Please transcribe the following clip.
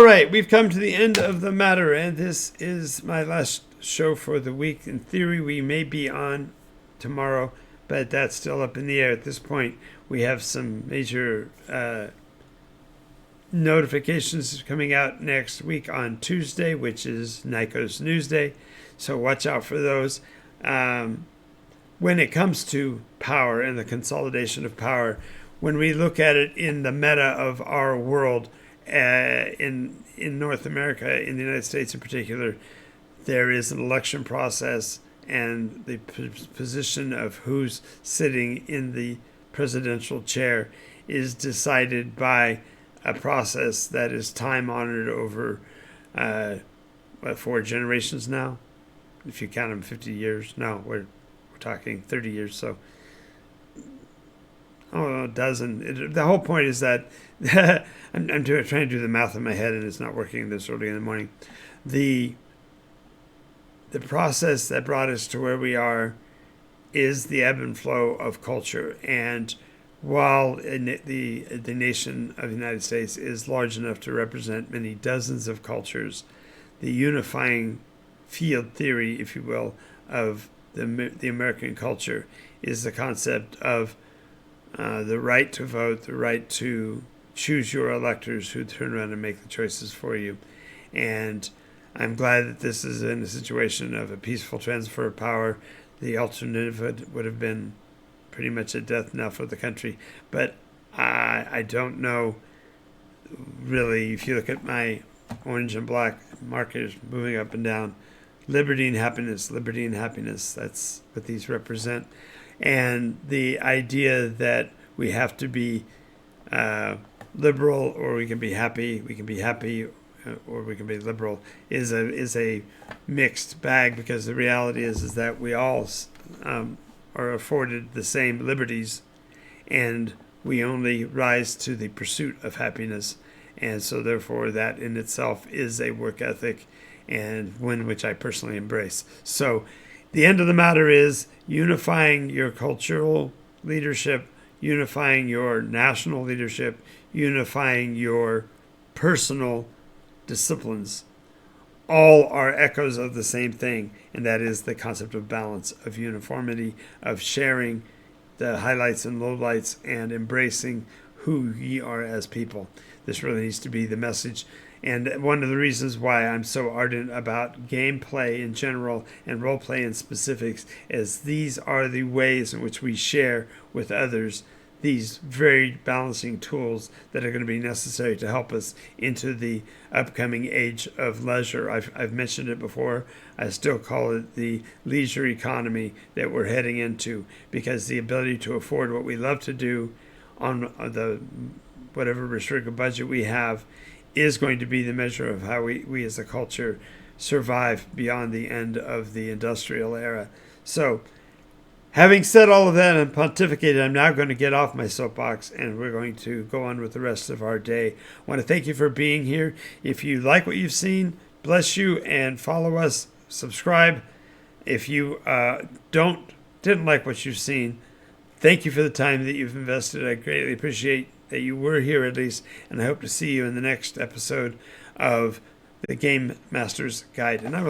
right, we've come to the end of the matter, and this is my last show for the week. In theory, we may be on tomorrow, but that's still up in the air at this point. We have some major notifications coming out next week on Tuesday, which is Nycos Newsday, so watch out for those. When it comes to power and the consolidation of power, when we look at it in the meta of our world, in North America, in the United States in particular, there is an election process, and the position of who's sitting in the presidential chair is decided by a process that is time-honored over 4 generations now, if you count them 50 years. No, we're talking 30 years, so a dozen. The whole point is that I'm trying to do the math in my head, and it's not working this early in the morning. The process that brought us to where we are is the ebb and flow of culture. And while the nation of the United States is large enough to represent many dozens of cultures, the unifying field theory, if you will, of the American culture is the concept of the right to vote, the right to choose your electors who turn around and make the choices for you. And I'm glad that this is in a situation of a peaceful transfer of power. The alternative would have been pretty much a death knell for the country. But I don't know, really, if you look at my orange and black markers moving up and down, liberty and happiness, that's what these represent. And the idea that we have to be liberal, or we can be happy, or we can be liberal, is a mixed bag, because the reality is that we all are afforded the same liberties, and we only rise to the pursuit of happiness. And so therefore that in itself is a work ethic, and one which I personally embrace. So the end of the matter is unifying your cultural leadership, unifying your national leadership, unifying your personal disciplines. All are echoes of the same thing, and that is the concept of balance, of uniformity, of sharing the highlights and lowlights, and embracing who ye are as people. This really needs to be the message. And one of the reasons why I'm so ardent about gameplay in general and roleplay in specifics is these are the ways in which we share with others these very balancing tools that are going to be necessary to help us into the upcoming age of leisure. I've mentioned it before. I still call it the leisure economy that we're heading into, because the ability to afford what we love to do on the whatever restricted budget we have is going to be the measure of how we as a culture survive beyond the end of the industrial era. So, having said all of that and pontificated, I'm now going to get off my soapbox, and we're going to go on with the rest of our day. I want to thank you for being here. If you like what you've seen, bless you, and follow us, subscribe. If you didn't like what you've seen, thank you for the time that you've invested. I greatly appreciate that you were here at least, and I hope to see you in the next episode of the Game Master's Guide. And I will